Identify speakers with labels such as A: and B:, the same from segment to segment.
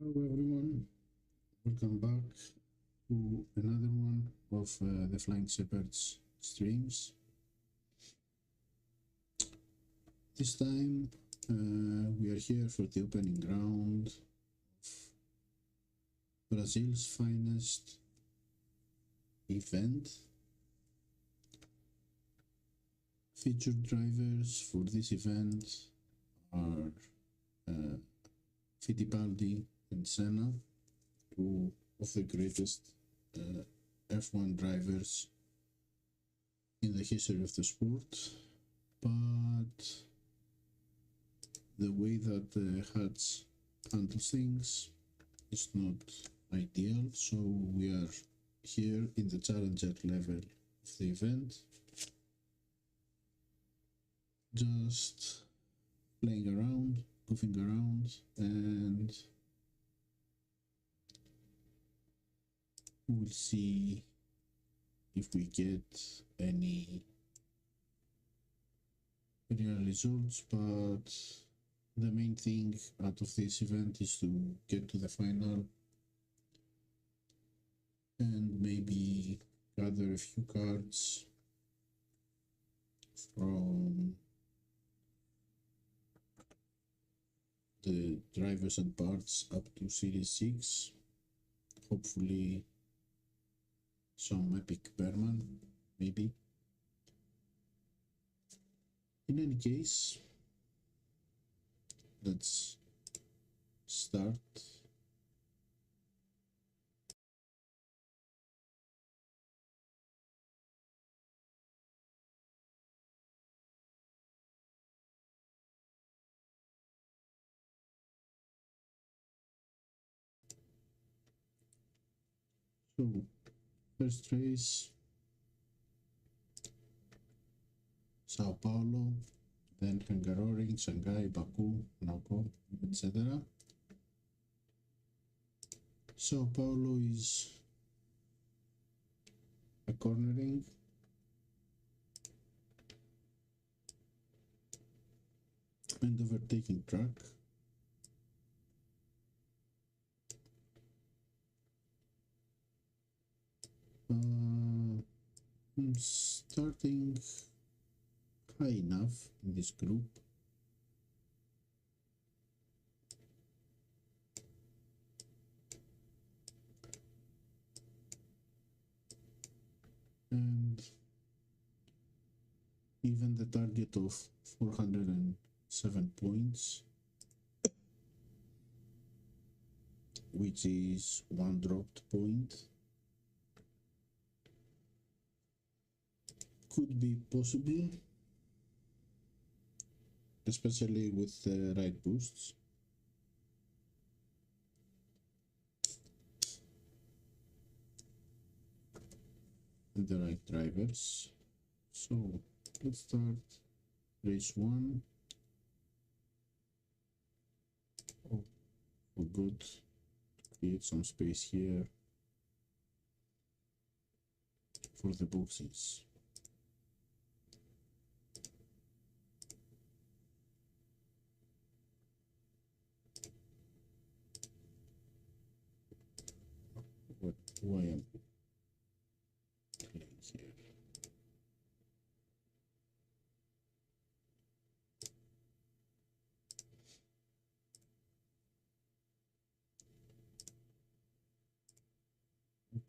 A: Hello everyone, welcome back to another one of the Flying Shepherds streams. This time we are here for the opening round of Brazil's finest event. Featured drivers for this event are Fittipaldi and Senna, two of the greatest F1 drivers in the history of the sport, but the way that the Hatch handles things is not ideal, so we are here in the challenger level of the event, just playing around, goofing around, and we'll see if we get any real results, but the main thing out of this event is to get to the final and maybe gather a few cards from the drivers and parts up to Series 6. Hopefully some epic Berman, maybe. In any case, let's start. So, first race, Sao Paulo, then Hungaroring, Shanghai, Baku, Naoko, etc. Sao Paulo is a cornering and overtaking track. I'm starting high enough in this group. And even the target of 407 points, which is one dropped point, could be possible, especially with the right boosts. And the right drivers. So let's start race 1. Oh, we're good. Create some space here for the boxes. Why am I playing here?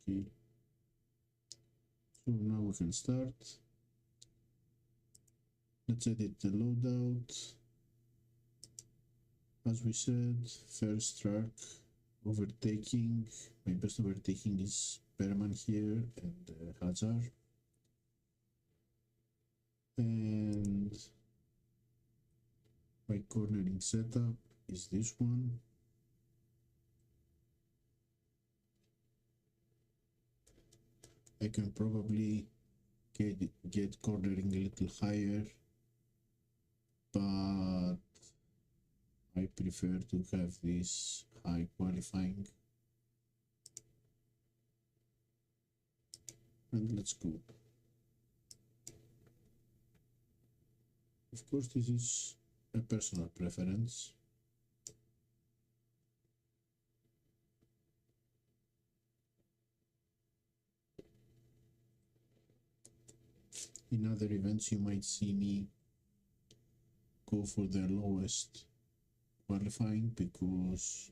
A: Okay. So now we can start. Let's edit the loadout. As we said, first track, overtaking. My best overtaking is Berman here and Hazard. And my cornering setup is this one. I can probably get cornering a little higher, but I prefer to have this high qualifying. And let's go. Of course, this is a personal preference. in other events you might see me go for the lowest qualifying, because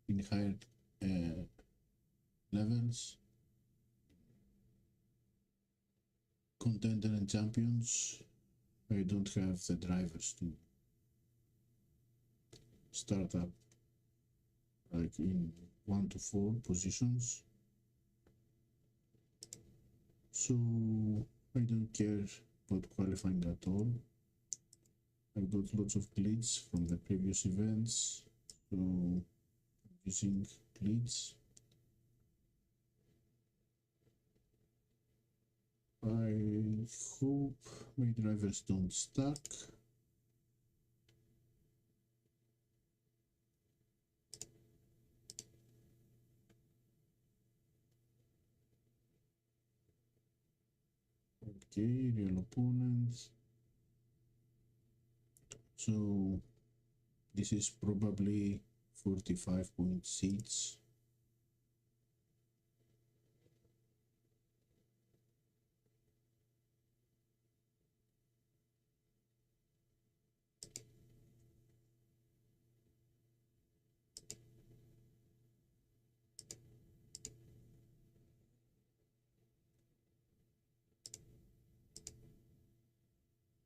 A: in higher levels, contender and champions, I don't have the drivers to start up like in 1 to 4 positions, so I don't care about qualifying at all. I've got lots of glitches from the previous events, so I'm using glitches. I hope my drivers don't stuck. Okay, real opponents. So this is probably 45 point seats.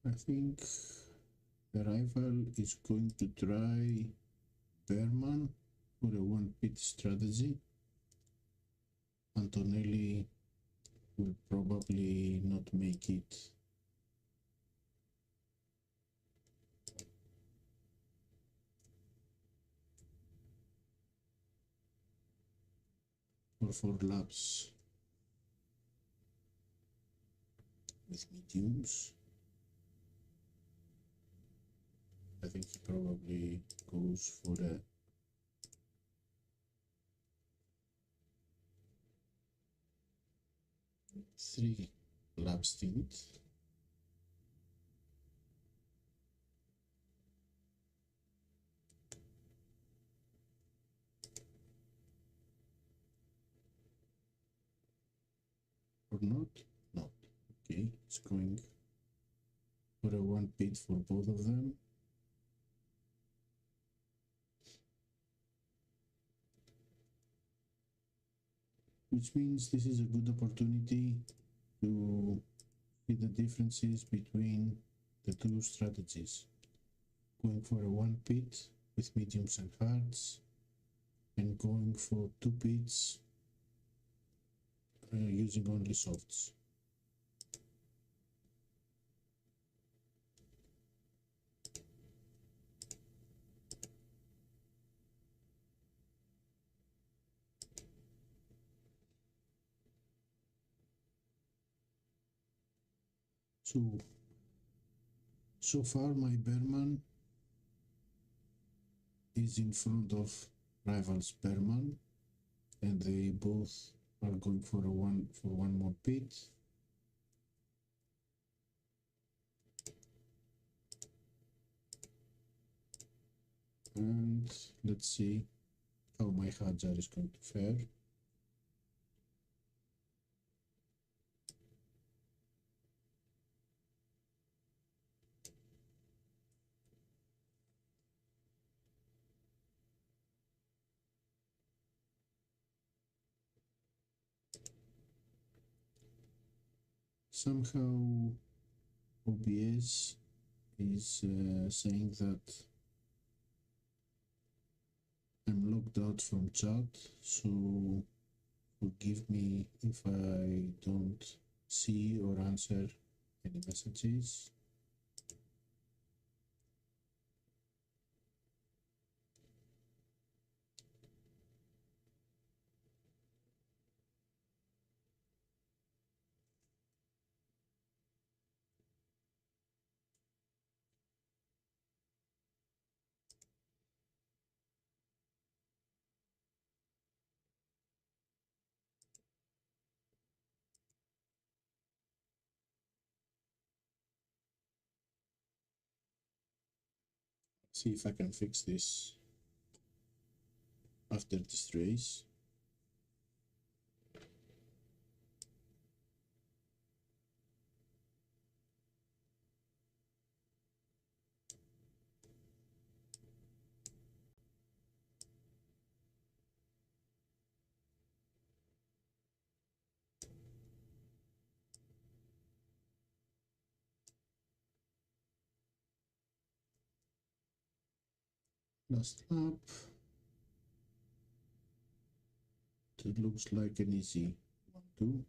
A: I think the rival is going to try Berman for a one pit strategy. Antonelli will probably not make it. For 4 laps with mediums. I think he probably goes for a three-lap stint. Or not? Not. Okay, it's going for a one pit for both of them. Which means this is a good opportunity to see the differences between the two strategies. Going for a one pit with mediums and hards, and going for 2 pits using only softs. So far my Berman is in front of rivals Berman, and they both are going for one more pit. And let's see how my Hadjar is going to fare. Somehow OBS is saying that I'm logged out from chat, so forgive me if I don't see or answer any messages. See if I can fix this after this race. last lap. It looks like an easy 1-2.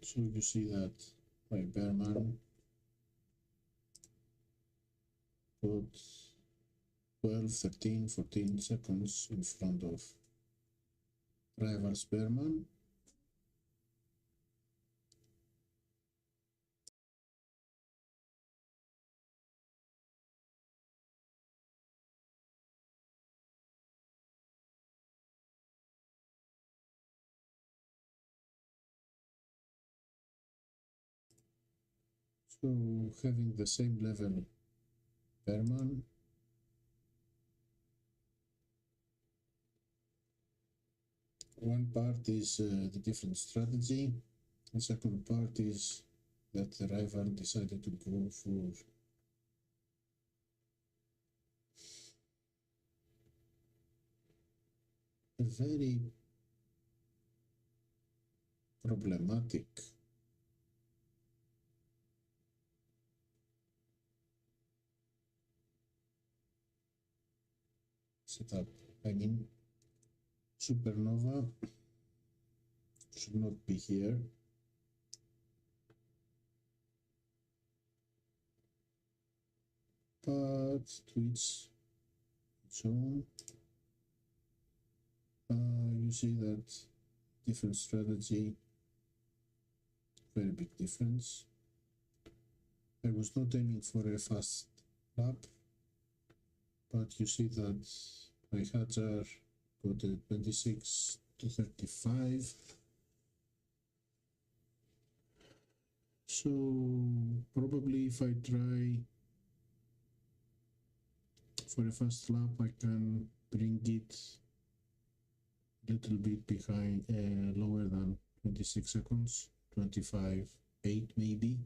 A: So you see that my Bearman put 12, 13, 14 seconds in front of rival's Bearman. So having the same level Bearman, one part is the different strategy, the second part is that the rival decided to go for a very problematic setup. I mean, Supernova should not be here. But to its own, you see that different strategy, very big difference. I was not aiming for a fast lap, but you see that my Hadjar got a 26 to 35. So probably if I try for a fast lap, I can bring it a little bit behind, lower than 26 seconds, 25.8 maybe.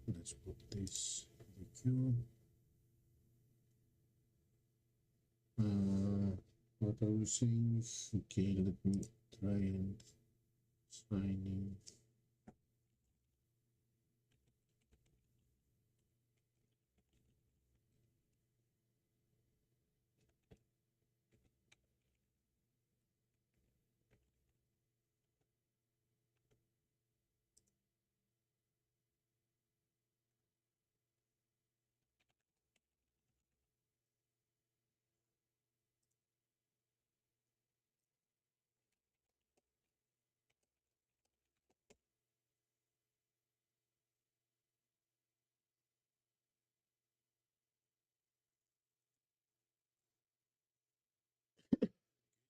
A: Let's put this in the queue. What I was saying, okay, let me try and sign in.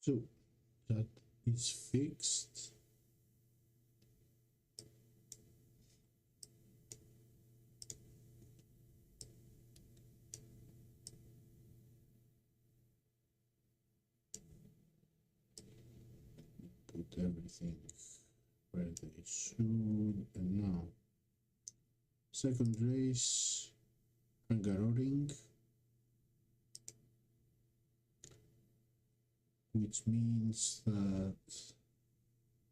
A: So that is fixed. Put everything where they should, and now second race, Hungaroring, which means that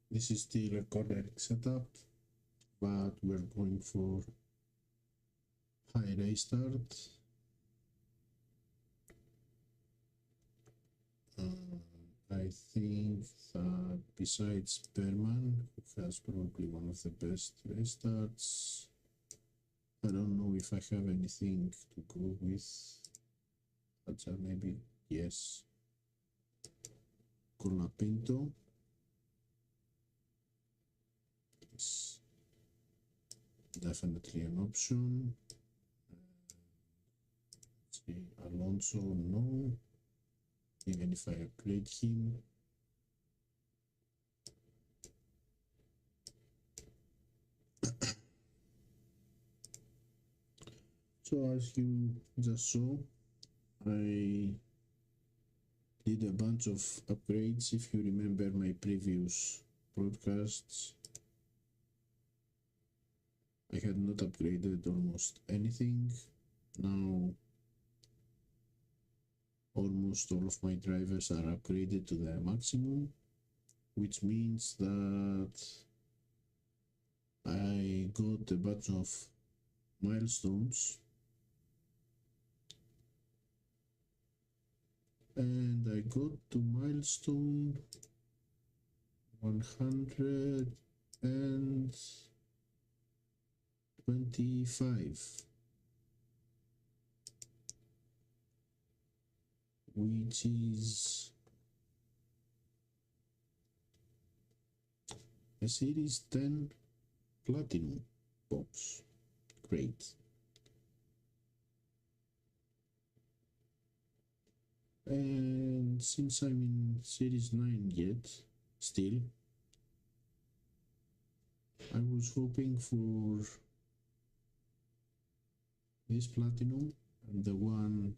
A: this is still a cornering setup, but we're going for high race start. I think that besides Berman, who has probably one of the best race starts, I don't know if I have anything to go with. Hadjar maybe, yes. Colapinto. It's definitely an option. Let's see, Alonso, no. Even if I upgrade him. So as you just saw, I did a bunch of upgrades. If you remember my previous broadcasts, I had not upgraded almost anything. Now almost all of my drivers are upgraded to their maximum, which means that I got a bunch of milestones, and I got to milestone 125, which is a Series 10 Platinum box. Great. And since I'm in Series 9 yet, still, I was hoping for this Platinum and the one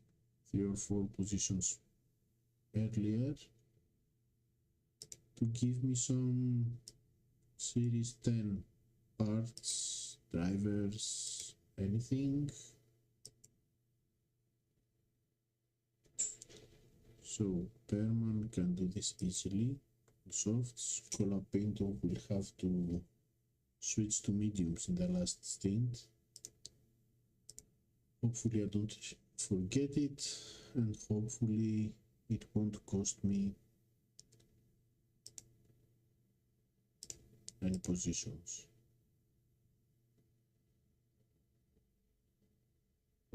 A: 3 or 4 positions earlier to give me some Series 10 parts, drivers, anything. So Perman can do this easily. Softs, Collab Painter will have to switch to mediums in the last stint. Hopefully I don't forget it, and hopefully it won't cost me any positions.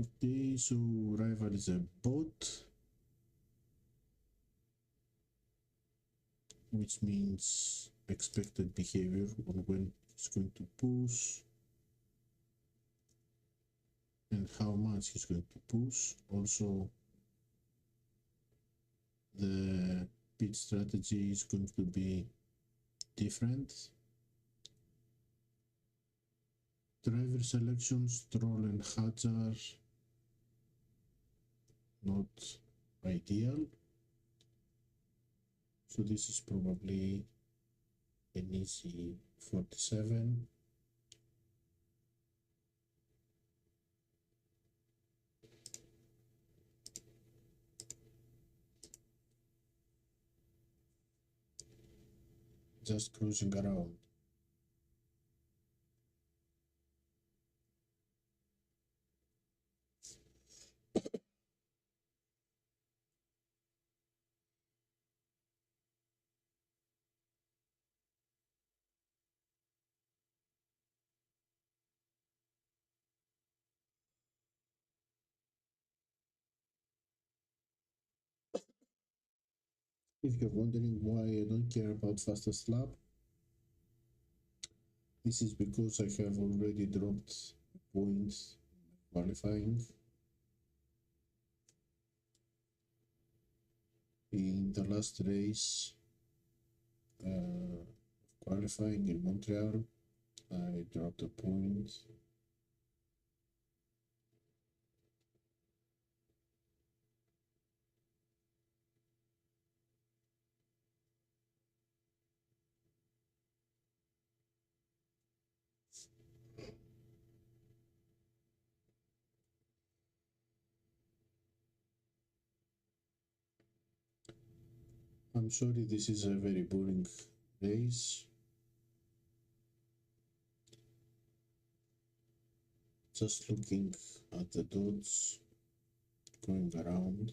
A: Okay, so Rival is a bot, which means expected behavior on when he's going to push and how much he's going to push. Also, the pit strategy is going to be different. Driver selections, Troll and Hadjar, not ideal. So this is probably an easy 47. Just cruising around. If you're wondering why I don't care about fastest lap, this is because I have already dropped points qualifying. In the last race, qualifying in Montreal, I dropped a point. I'm sorry, this is a very boring race. Just looking at the dots going around.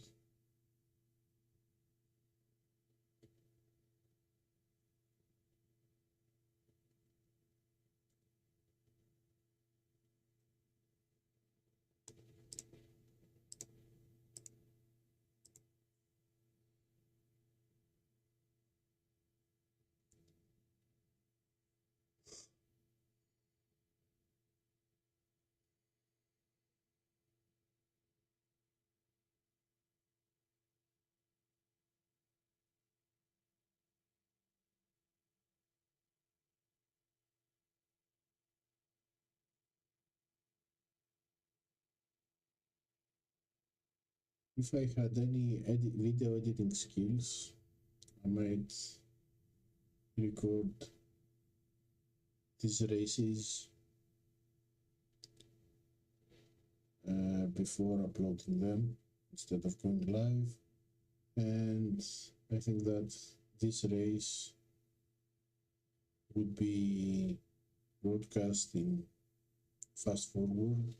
A: If I had any video editing skills, I might record these races before uploading them instead of going live. And I think that this race would be broadcast in fast forward.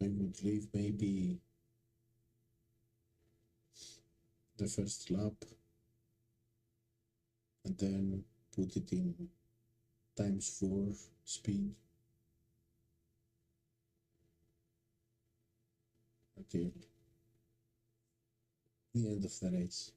A: I would leave maybe the first lap and then put it in ×4 speed until the end of the race.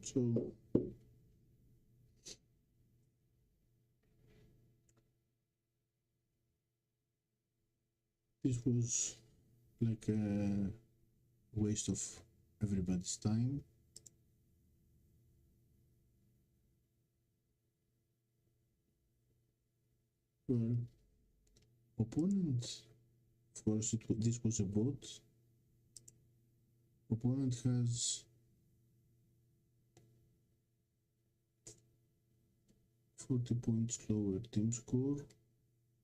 A: So this was like a waste of everybody's time. Well, opponent, of course, this was a bot. Opponent has 40 points lower team score,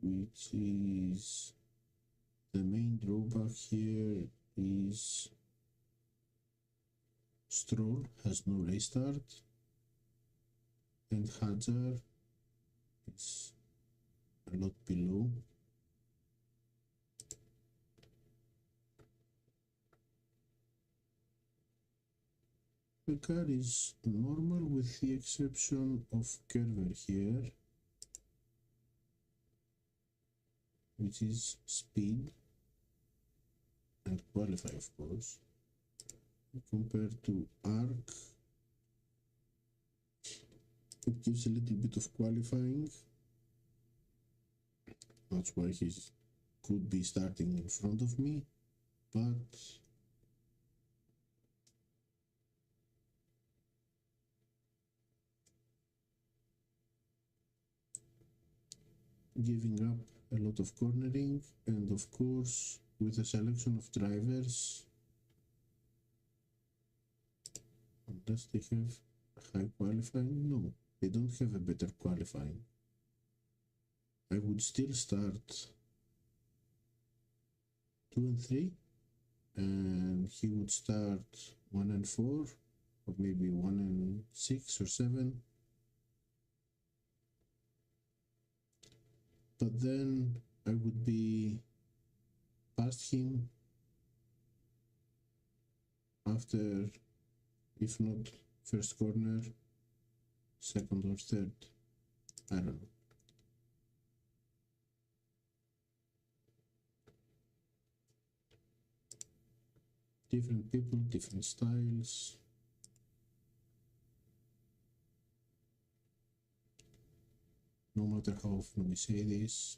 A: which is the main drawback here. Is Stroll has no restart, and Hadjar is a lot below. The car is normal with the exception of Kerber here, which is speed and qualify, of course. Compared to Arc, it gives a little bit of qualifying. That's why he could be starting in front of me, but giving up a lot of cornering, and of course with a selection of drivers, unless they have high qualifying, no, they don't have a better qualifying. I would still start 2 and 3, and he would start 1 and 4, or maybe 1 and 6 or 7. But then I would be past him after, if not first corner, second or third. I don't know. Different people, different styles. No matter how often we say this,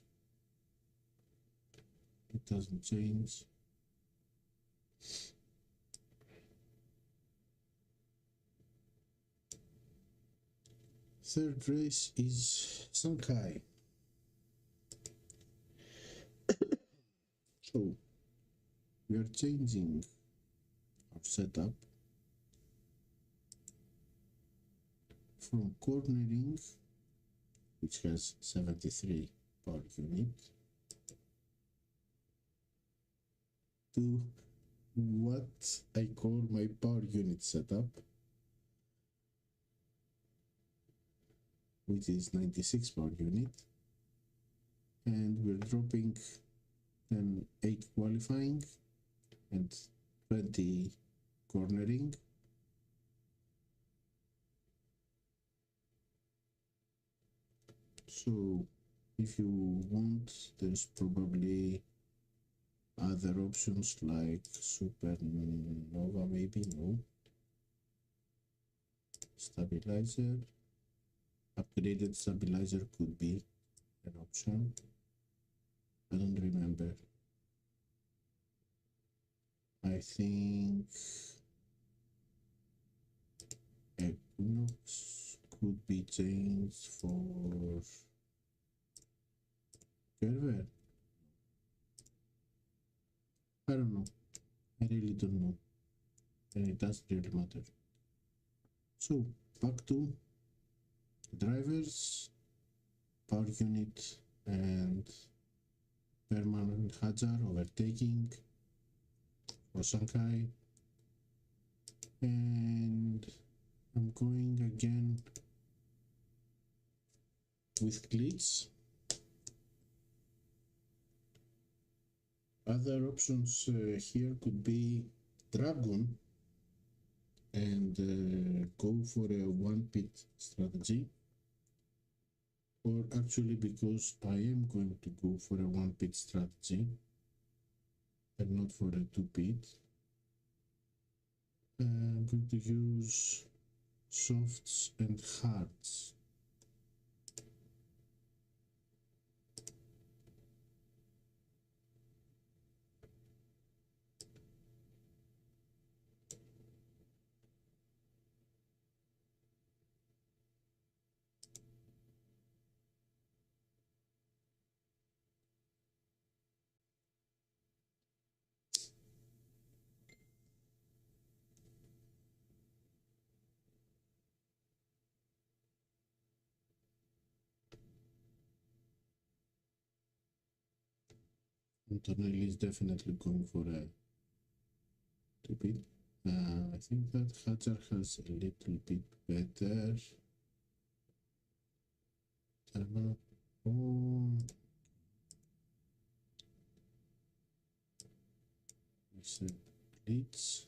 A: it doesn't change. Third race is Shanghai. So we are changing our setup from cornering, which has 73 power unit, to what I call my power unit setup, which is 96 power unit, and we're dropping then 8 qualifying and 20 cornering. So if you want, there's probably other options like supernova, maybe. No. Stabilizer, upgraded stabilizer could be an option. I don't remember. I think Equinox could be changed for Curve. I don't know. I really don't know. And it doesn't really matter. So back to drivers, power unit, and permanent Hajar overtaking for Shanghai. And I'm going again with glitch. Other options here could be Dragon and go for a one pit strategy, or actually, because I am going to go for a one pit strategy and not for a two pit, I'm going to use softs and hards. Antonelli is definitely going for a two pit. I think that Hajar has a little bit better terminal. We said glitch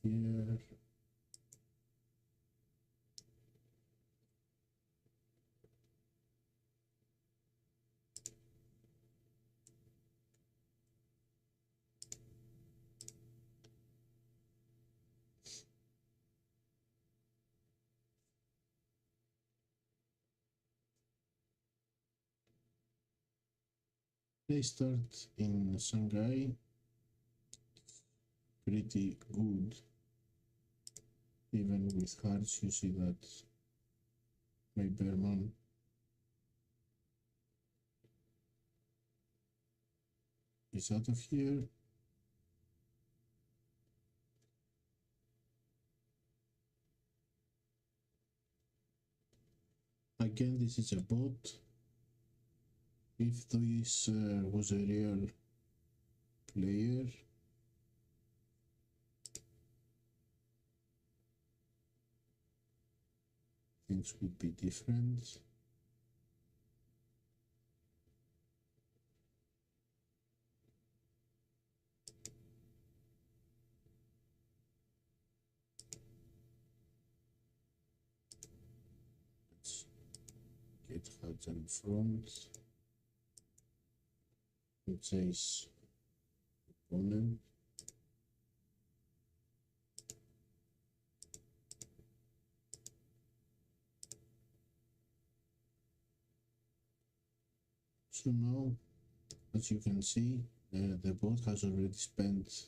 A: here. They start in Shanghai pretty good. Even with hearts, you see that my Bearman is out of here. Again, this is a bot. If this was a real player, things would be different. Let's get Hajar in front. It says opponent. So now, as you can see, the bot has already spent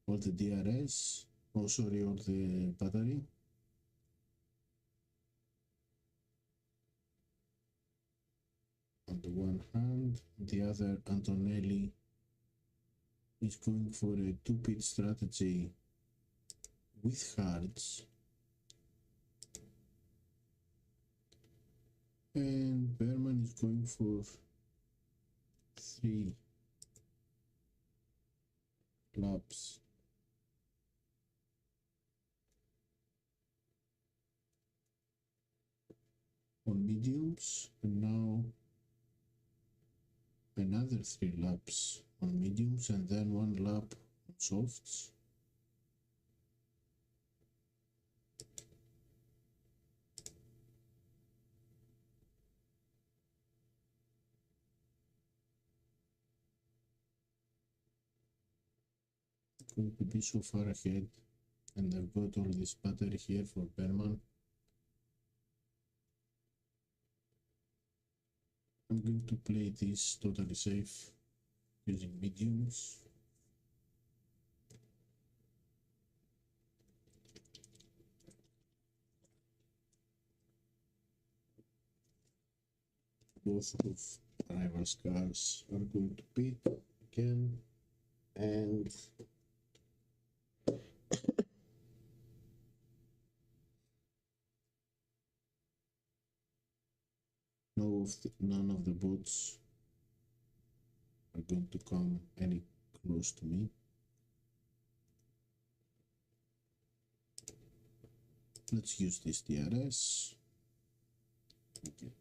A: all the DRS, oh sorry, all the battery. On the one hand, the other Antonelli is going for a two-pit strategy with hearts, and Bearman is going for 3 laps. On mediums, and now another 3 laps on mediums, and then 1 lap on softs. going to be so far ahead, and I've got all this battery here for Berman. I'm going to play this totally safe using mediums. Both of Rivals cars are going to beat again, and none of the bots are going to come any close to me. Let's use this DRS. Get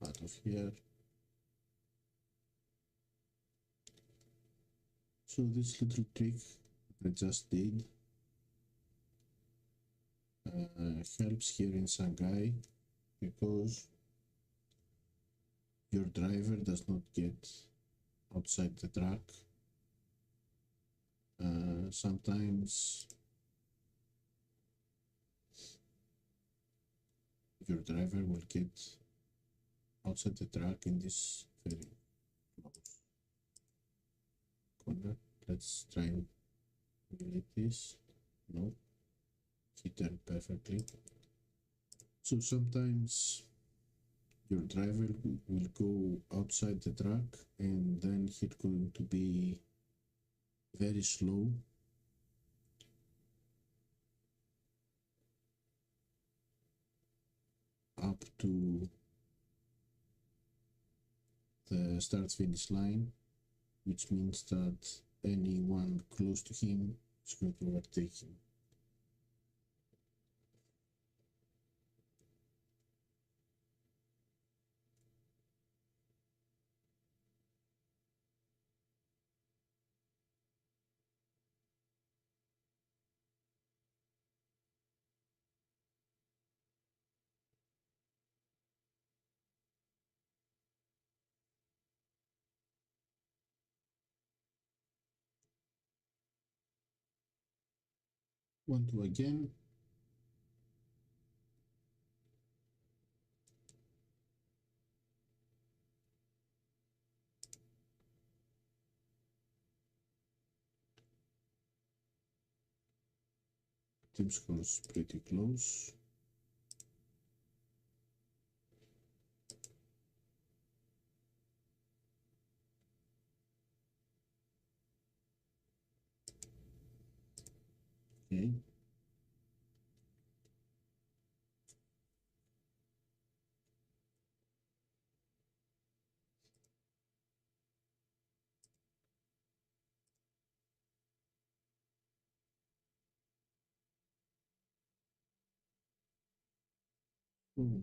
A: out of here. So this little trick I just did helps here in Shanghai, because your driver does not get outside the track. Sometimes your driver will get outside the track in this very close corner. Let's try and emulate this. No, he turned perfectly. So sometimes your driver will go outside the track, and then he's going to be very slow. Up to the start finish line, which means that anyone close to him is going to overtake him. Want to again. Team scores pretty close. Okay. Hmm.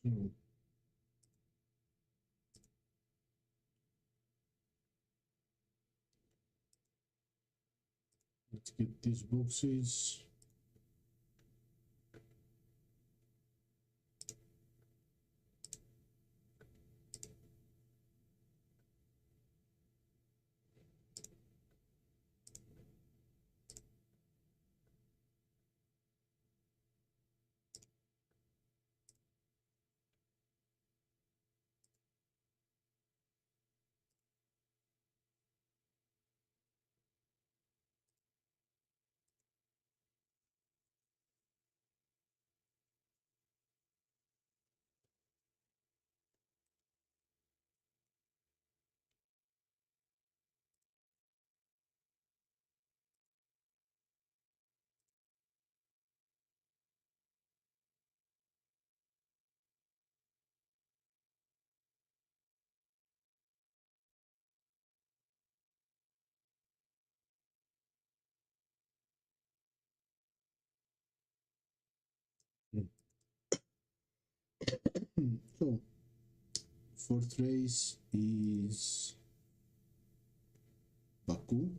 A: So let's get these boxes. So fourth race is Baku.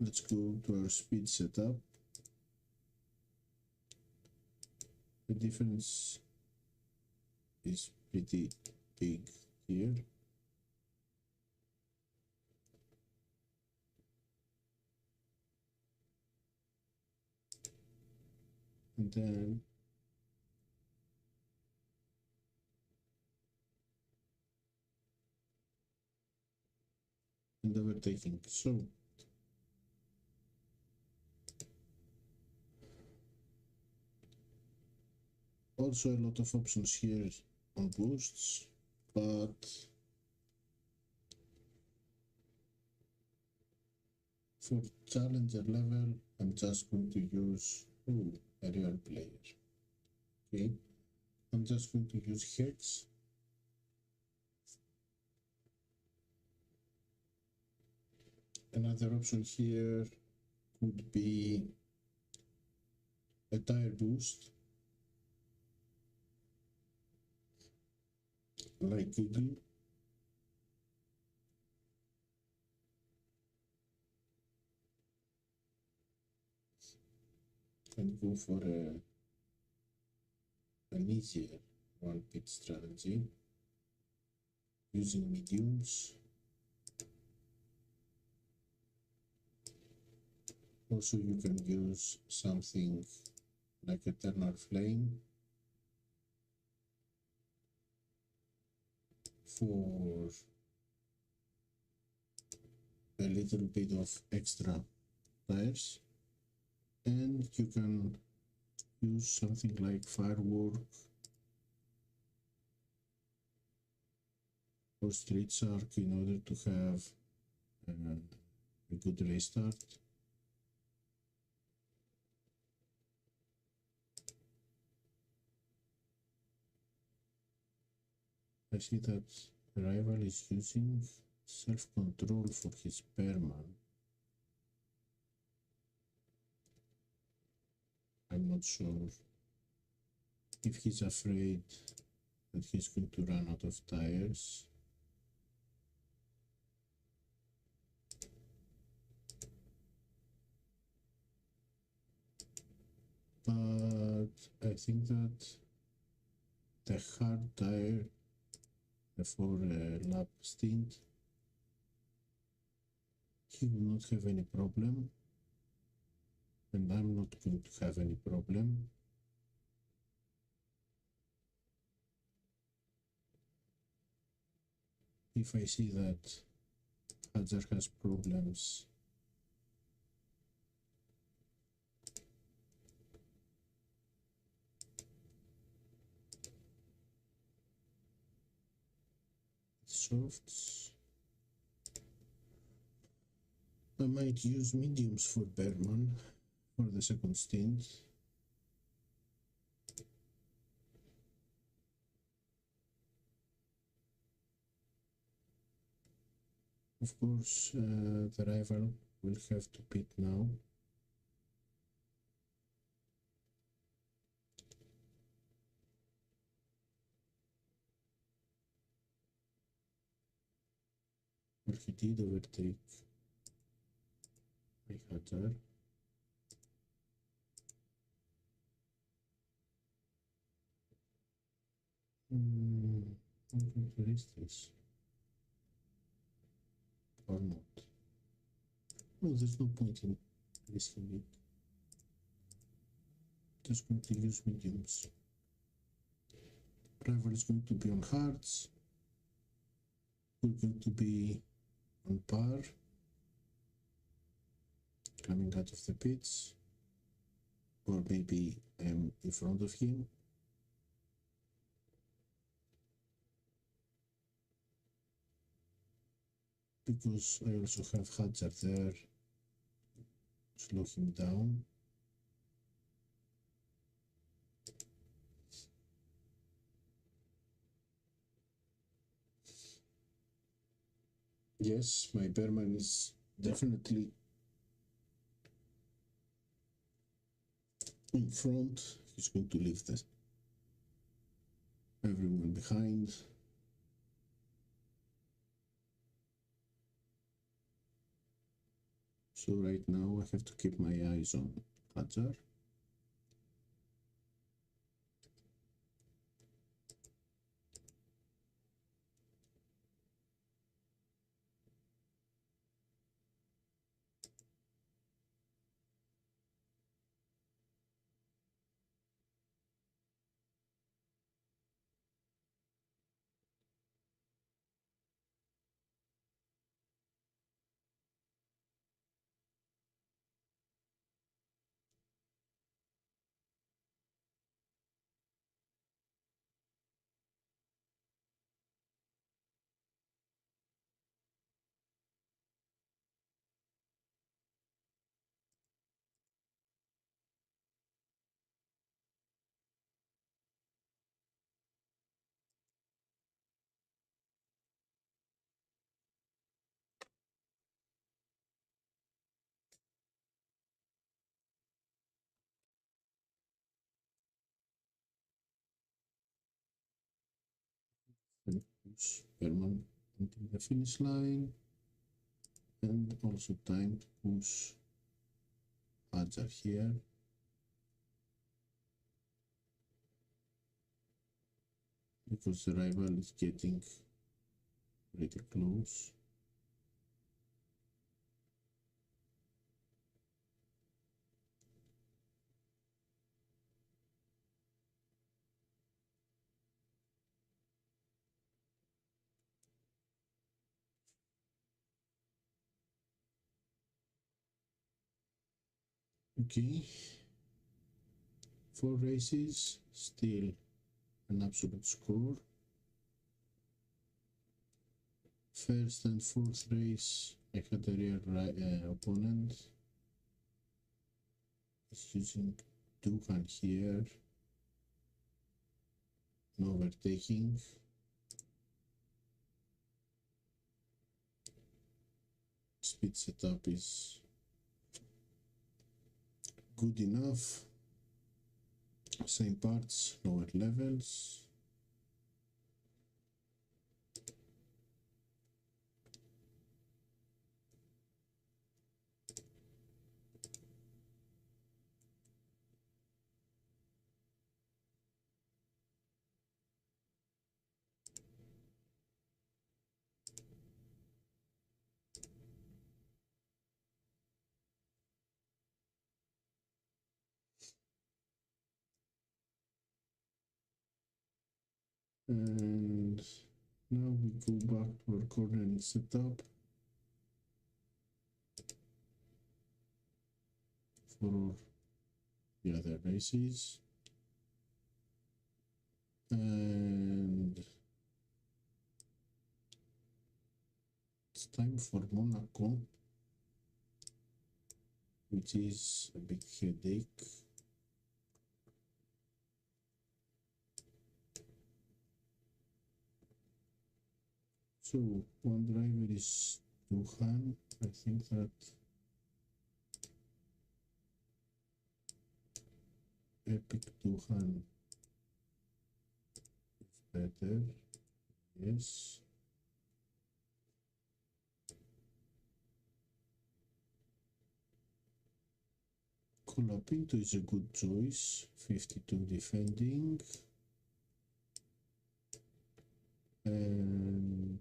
A: let's go to our speed setup. The difference is pretty big here. And then and overtaking. So also a lot of options here on boosts, but for challenger level I'm just going to use a real player. Okay, I'm just going to use Hex. Another option here could be a tire boost like Google. And go for an easier one pit strategy using mediums. Also you can use something like Eternal Flame for a little bit of extra tires, and you can use something like Firework or Street Shark in order to have a good restart. I see that Rival is using self-control for his Bearman. I'm not sure if he's afraid that he's going to run out of tires. But I think that the hard tire, the 4-lap stint, he will not have any problem, and I'm not going to have any problem. If I see that Hadjar has problems, softs, I might use mediums for Bearman for the second stint. Of course, the Rival will have to pit now. But he did overtake my Hadjar. I'm going to risk this. Or not. No, there's no point in risking it. Just going to use mediums. Rival is going to be on hards. We're going to be on par. Coming out of the pits. Or maybe I'm in front of him. Because I also have Hadjar there. Slow him down. Yes, my Bearman is definitely in front. He's going to leave everyone behind. So right now I have to keep my eyes on Hadjar. And push Berman until the finish line, and also time to push Hadjar here. Because the rival is getting pretty close. Okay, 4 races, still an absolute score. First and fourth race, I had a real opponent. He's using Doohan here, no overtaking. Speed setup is good enough. Same parts, lower levels. And now we go back to our cornering setup for the other races. And it's time for Monaco, which is a big headache. So one driver is Doohan. I think that Epic Doohan is better. Yes. Colapinto is a good choice. 52 defending. And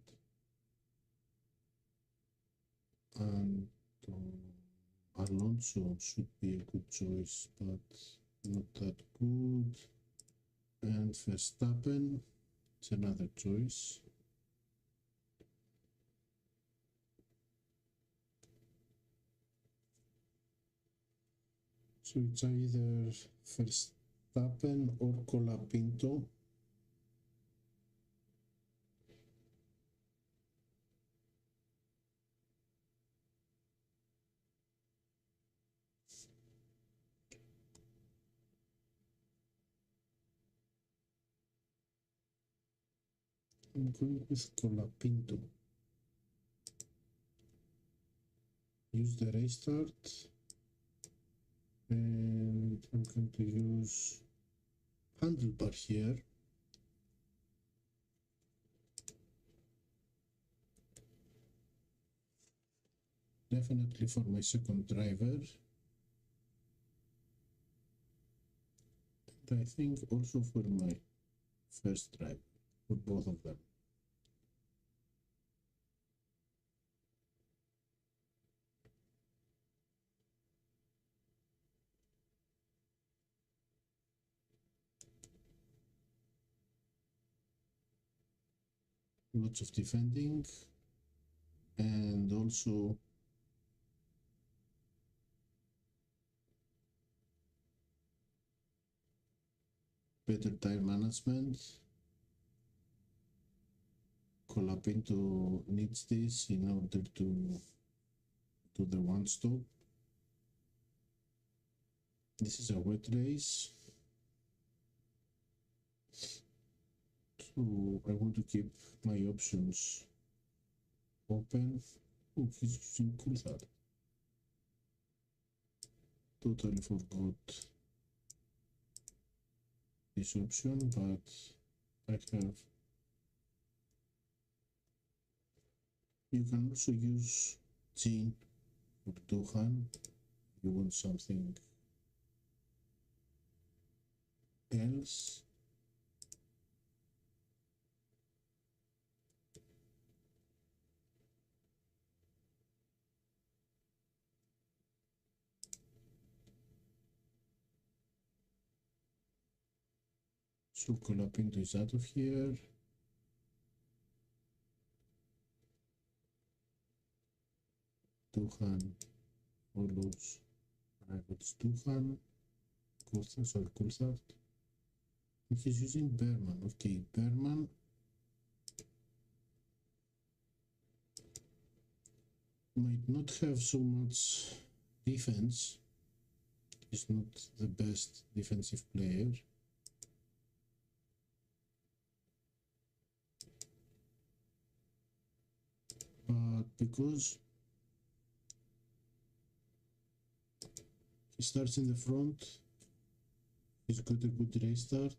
A: Alonso should be a good choice, but not that good. And Verstappen, it's another choice. So it's either Verstappen or Colapinto. I'm going with Colapinto. Use the restart. And I'm going to use handlebar here. definitely for my second driver, and I think also for my first driver, for both of them. Lots of defending, and also better time management. Colapinto needs this in order to do the one stop. This is a wet race, so I want to keep my options open. Oh, he's using Coulthard. Totally forgot this option, but I have. You can also use Jean or Duhan if you want something else. So Colapinto is out of here. Duhan follows Rivals Duhan. Coulthard, sorry, Coulthard. And he's using Berman. Okay, Berman. Might not have so much defense. He's not the best defensive player. But because he starts in the front, he's got a good race start.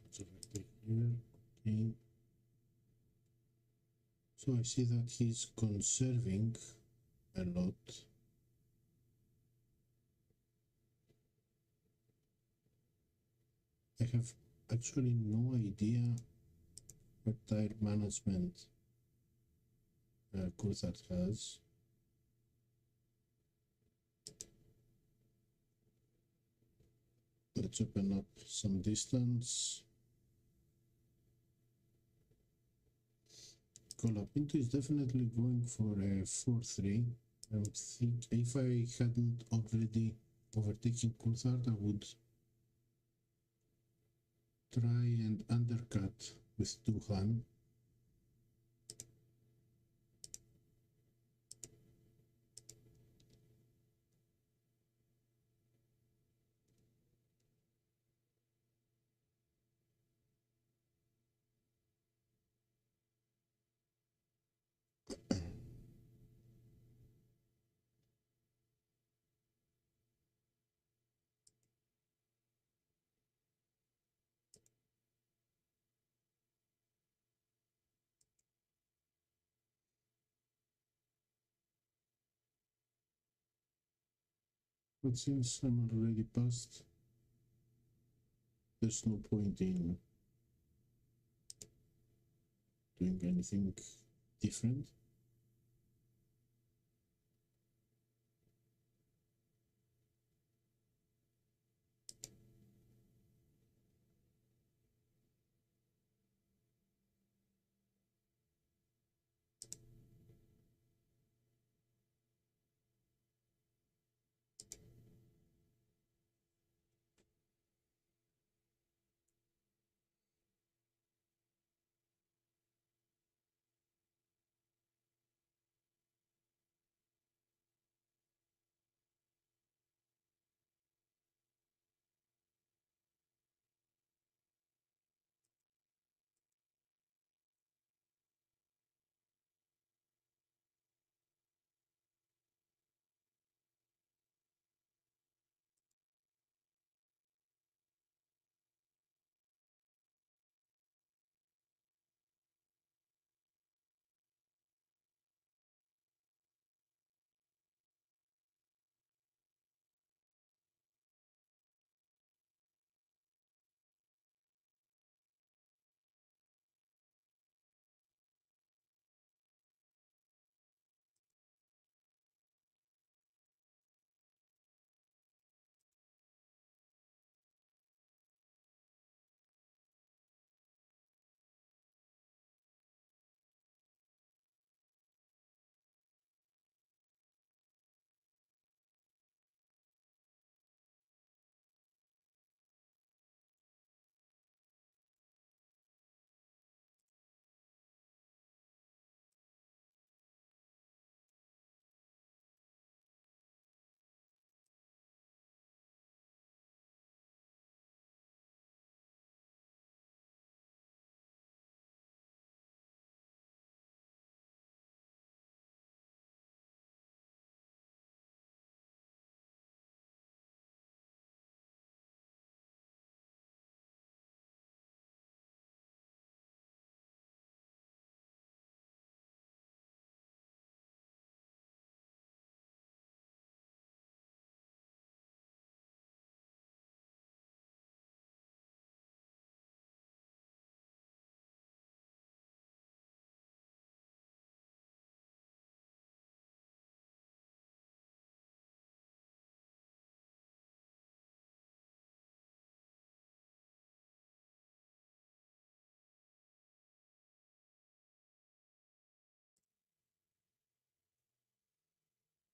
A: So right here, okay. So I see that he's conserving a lot. I have actually no idea what tire management Coulthard has. Let's open up some distance. Colapinto is definitely going for a 4-3. I would think if I hadn't already overtaken Coulthard, I would try and undercut with Duhan. But since I'm already past, there's no point in doing anything different.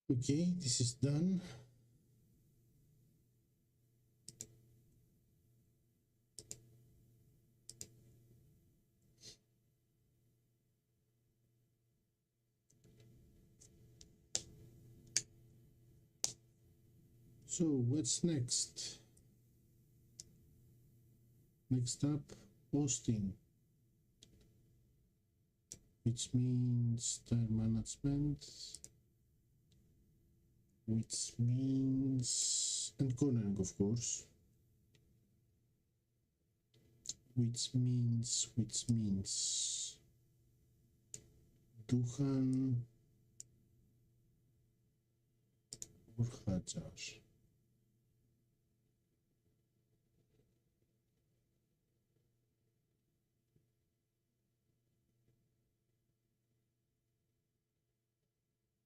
A: Okay, this is done. So what's next? Next up, hosting, which means time management, which means, and cornering of course, which means Duhan or Hajar.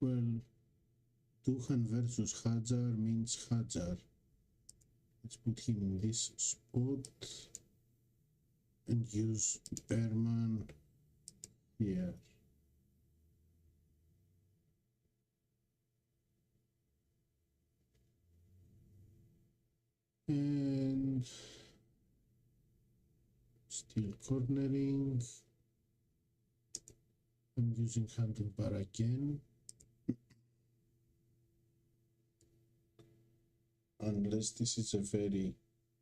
A: Well, Duhan versus Hajar means Hajar. Let's put him in this spot and use Berman here. And still cornering. I'm using handlebar again. Unless this is a very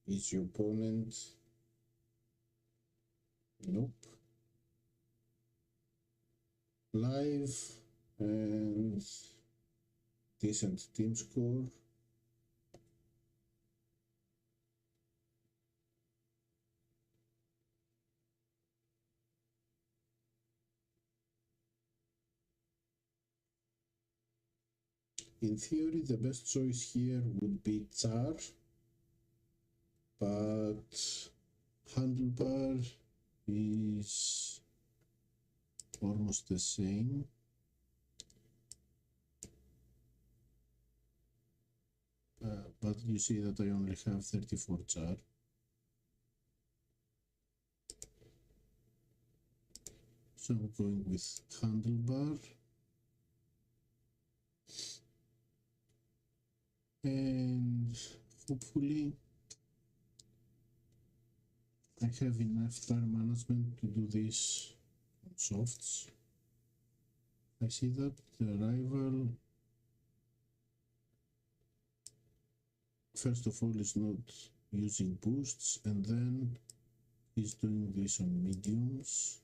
A: easy opponent. Nope. Live and decent team score. In theory, the best choice here would be Tsar, but handlebar is almost the same. But you see that I only have 34 Tsar. So I'm going with handlebar. And hopefully I have enough time management to do this on softs. I see that the rival, first of all, is not using boosts, and then he's doing this on mediums.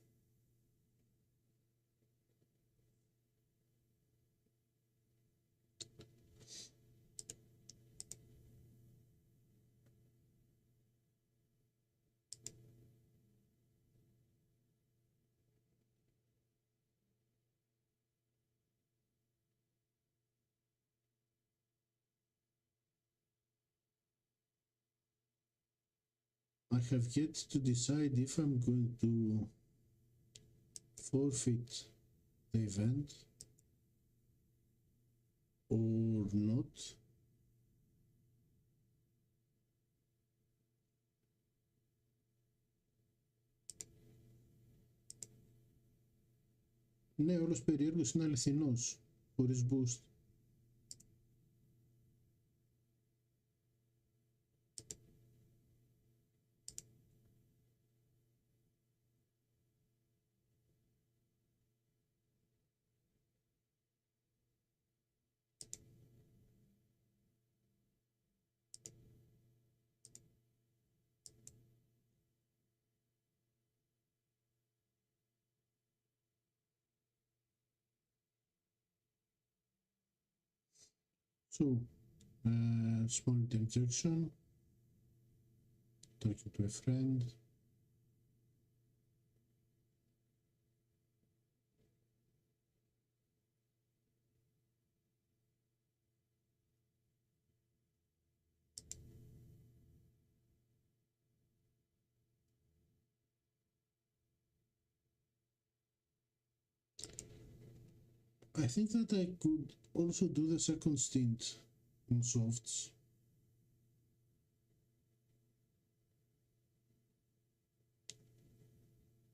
A: I have yet to decide if I'm going to forfeit the event or not. Ναι, όλος περίεργος είναι αληθινός, χωρίς boost. So, small interjection, talking to a friend. I think that I could also do the second stint on softs.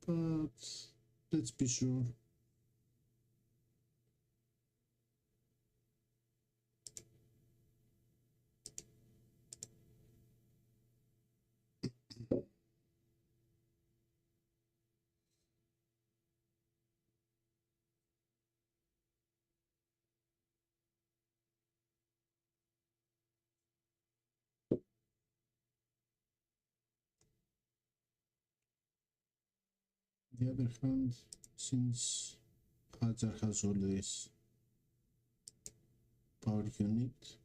A: But let's be sure. the other hand, since Hajar has all this power unit,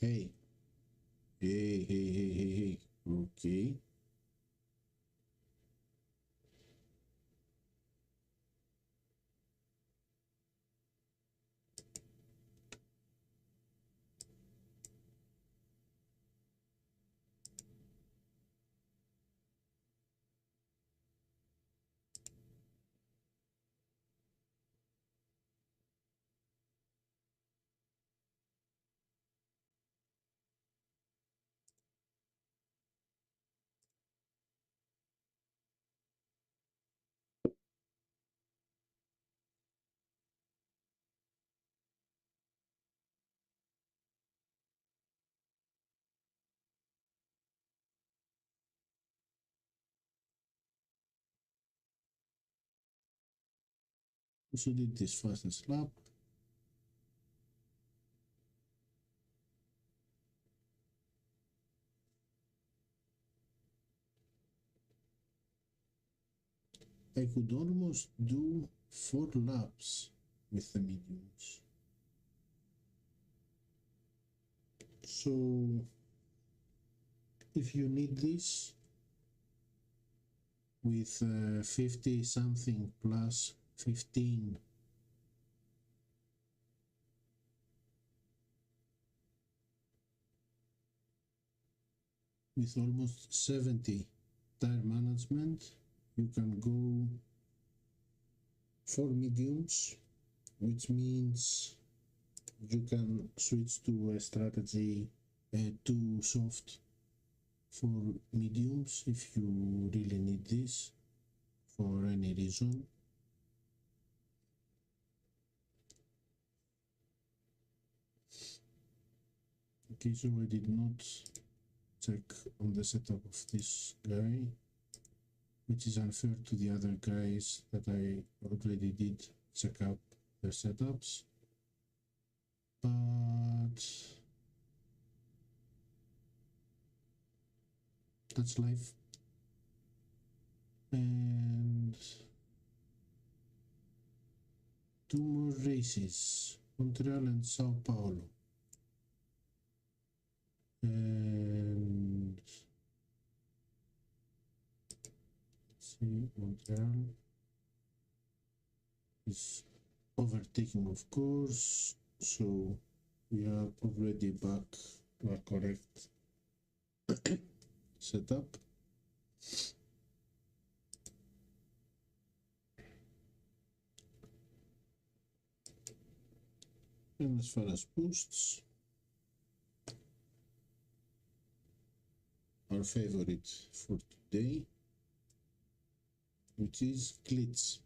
A: hey, okay. Also did this fastest lap. I could almost do 4 laps with the mediums. So if you need this with 50 something plus 15 with almost 70 tire management, you can go for mediums, which means you can switch to a strategy too soft for mediums if you really need this for any reason. Okay, so I did not check on the setup of this guy, which is unfair to the other guys that I already did check up their setups, but that's life. And 2 more races, Montreal and Sao Paulo. And let's see, Montreal is overtaking, of course, so we are already back to our correct setup. And as far as boosts, our favorite for today, which is Glitz.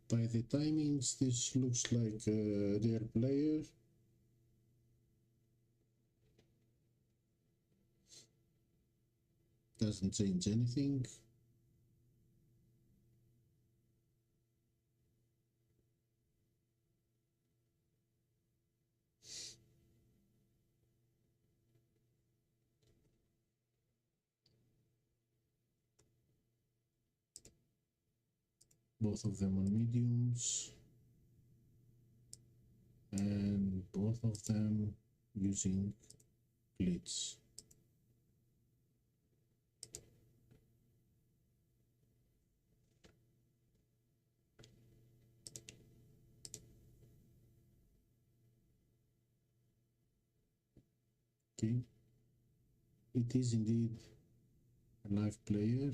A: By the timings, this looks like a real player. Doesn't change anything. Both of them on mediums, and both of them using Glitz. Okay, it is indeed a live player.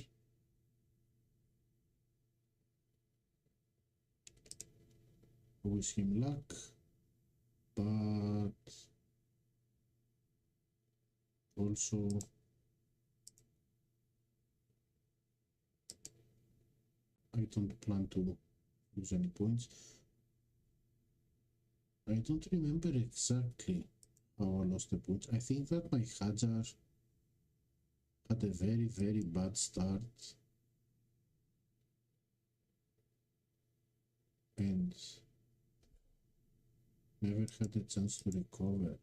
A: I wish him luck, but also I don't plan to lose any points. I don't remember exactly how I lost the points. I think that my Hajar had a very bad start. and never had a chance to recover.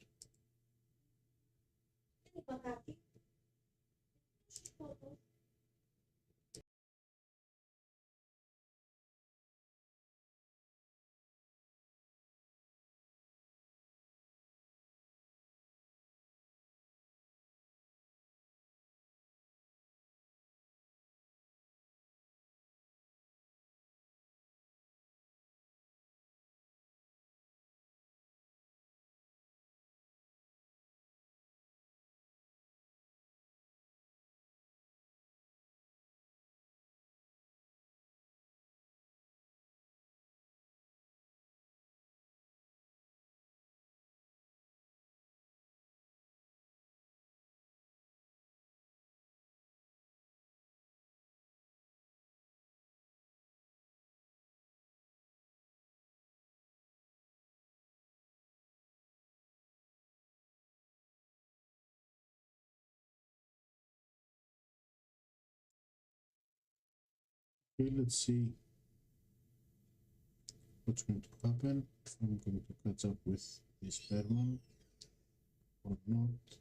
A: Okay, let's see what's going to happen. If I'm going to catch up with this Berman or not.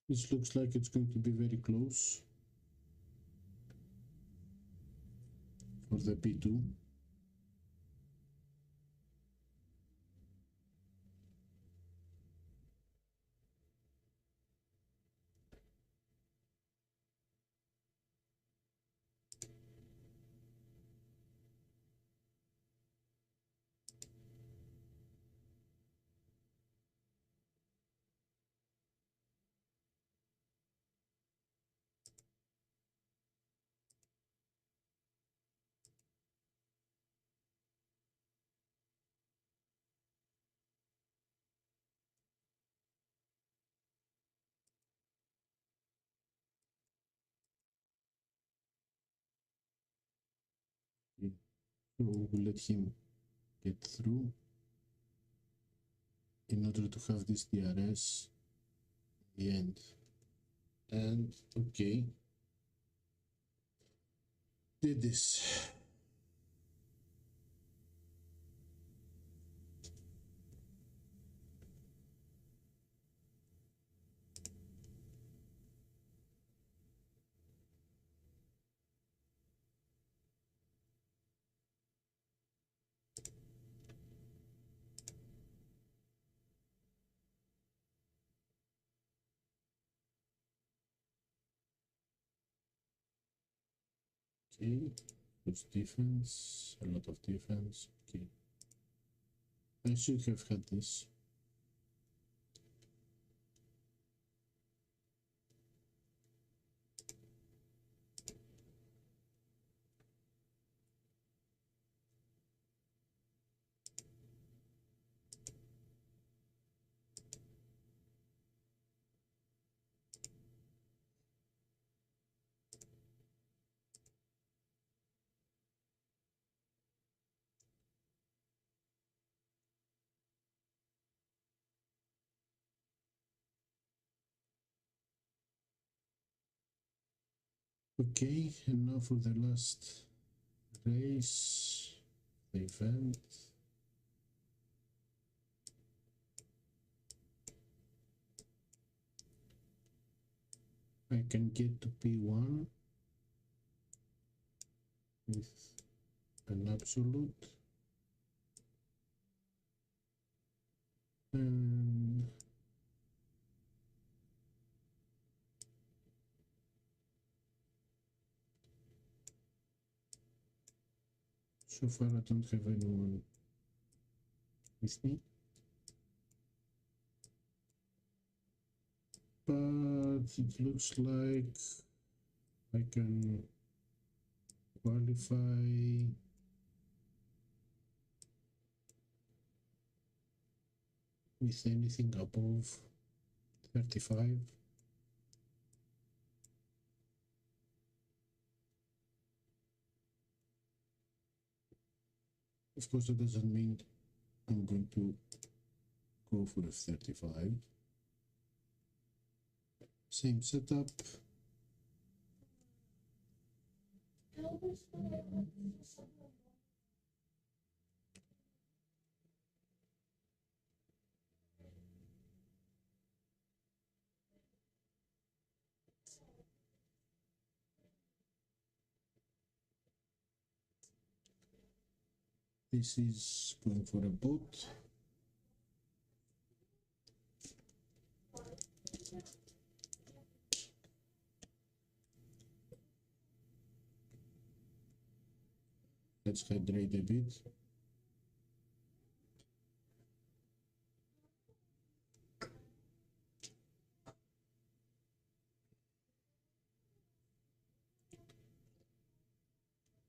A: This looks like it's going to be very close for the P2. So we'll let him get through in order to have this DRS in the end. And okay, did this. Okay, there's defense, a lot of defense. Okay, I should have had this. Okay, and now for the last race, the event. I can get to P1 with an absolute, and so far I don't have anyone with me, but it looks like I can qualify with anything above 35. Of course, that doesn't mean I'm going to go for a 35. Same setup. This is going for a bot. Let's hydrate a bit.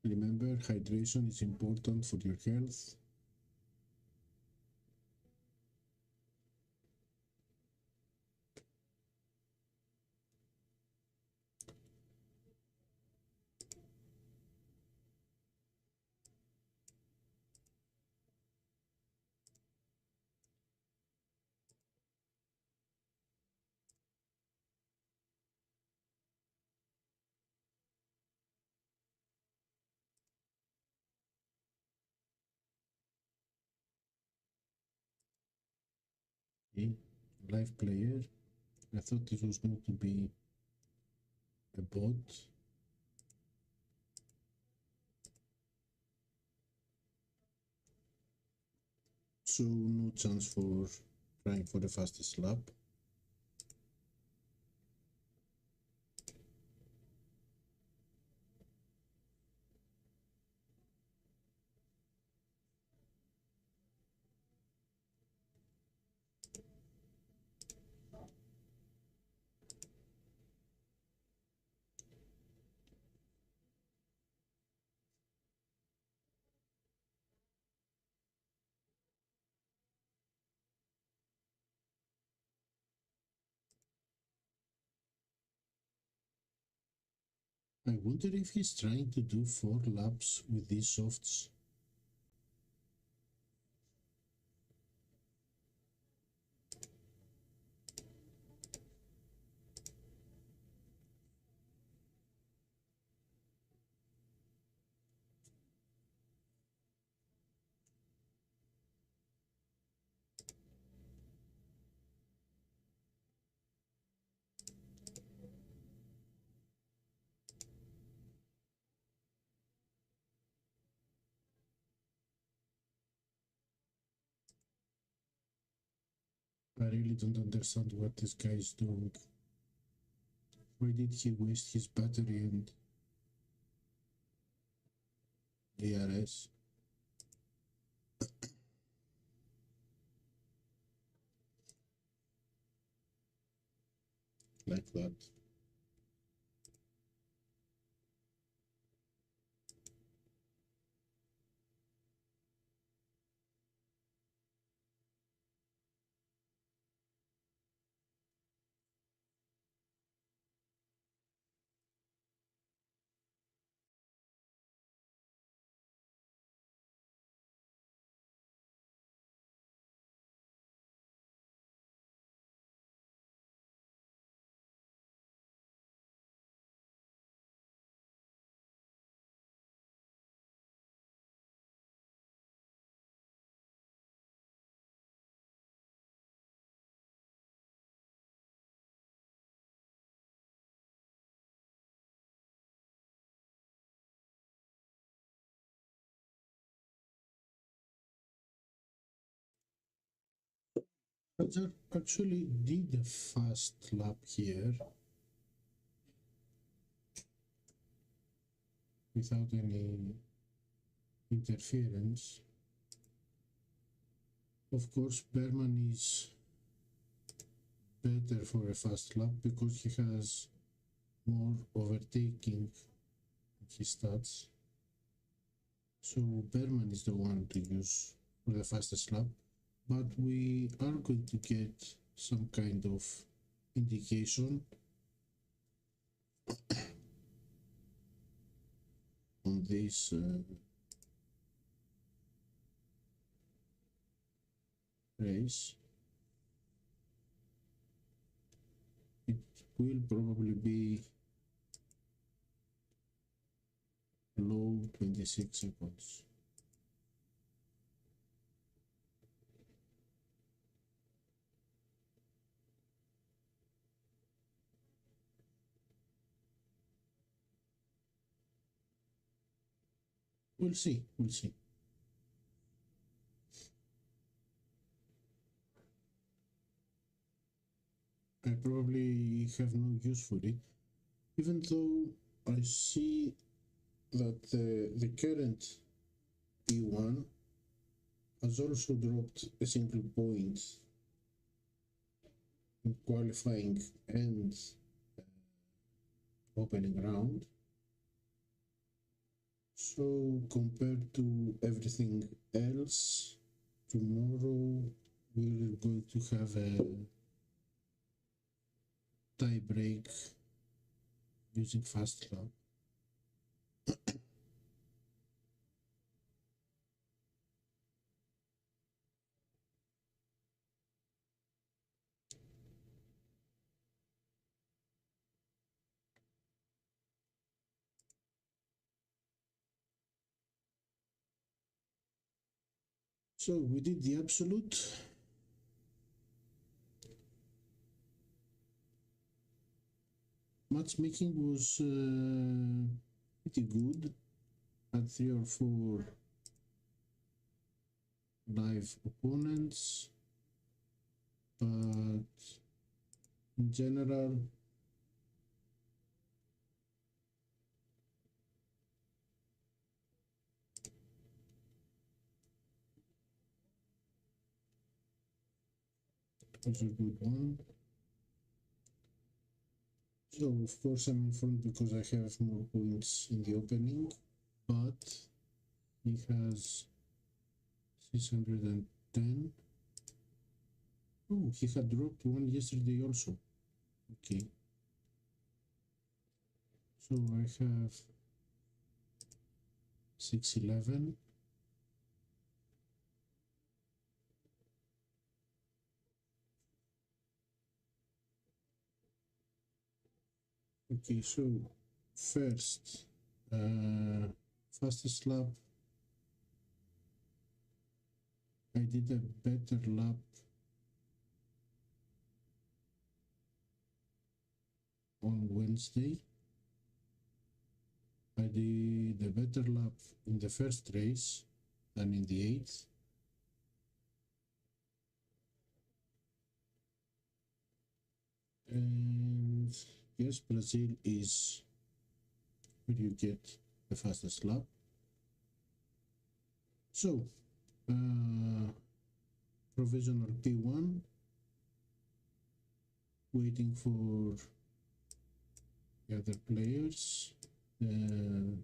A: Remember, hydration is important for your health. Okay, live player. I thought this was going to be a bot. So no chance for trying for the fastest lap. I wonder if he's trying to do 4 laps with these softs. I really don't understand what this guy is doing. Why did he waste his battery and DRS? Like that. Roger actually did a fast lap here without any interference. Of course, Berman is better for a fast lap because he has more overtaking in his stats. So Berman is the one to use for the fastest lap, but we are going to get some kind of indication on this race. It will probably be low 26 seconds. We'll see, we'll see. I probably have no use for it, even though I see that the current P1 has also dropped a single point in qualifying and opening round. So compared to everything else, tomorrow we're going to have a tie break using fast lap. So we did the absolute. Matchmaking was pretty good. Had 3 or 4 live opponents, but in general it was a good one. So of course I'm in front because I have more points in the opening, but he has 610. Oh, he had dropped one yesterday also. Okay. So I have 611. Okay, so first, fastest lap. I did a better lap on Wednesday. I did a better lap in the first race than in the 8th. And yes, Brazil is where you get the fastest lap. So, provisional P1, waiting for the other players. 1,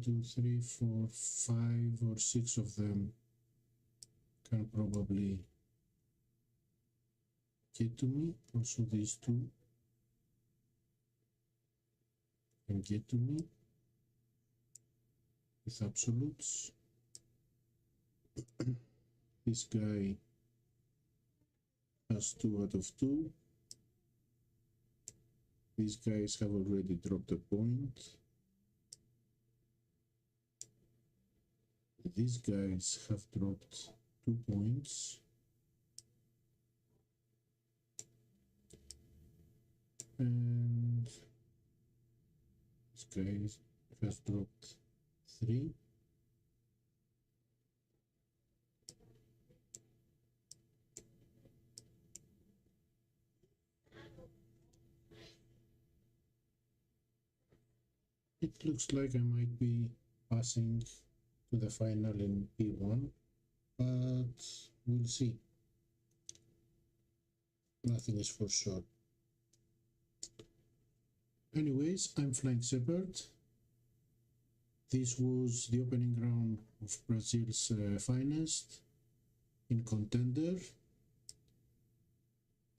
A: 2, 3, 4, 5 or 6 of them can probably get to me. Also these 2 can get to me with absolutes. This guy has 2 out of 2. These guys have already dropped a point. These guys have dropped 2 points. And this guy has dropped 3. it looks like I might be passing to the final in P1, but we'll see. Nothing is for sure. Anyways, I'm Flying Shepherd. This was the opening round of Brazil's finest in Contender,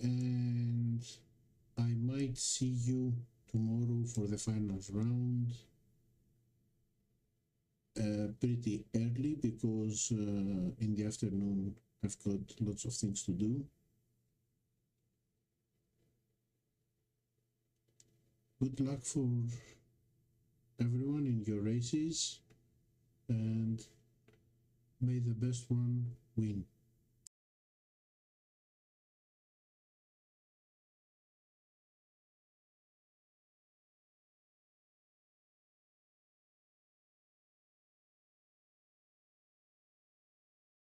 A: and I might see you tomorrow for the finals round pretty early, because in the afternoon I've got lots of things to do. Good luck for everyone in your races, and may the best one win.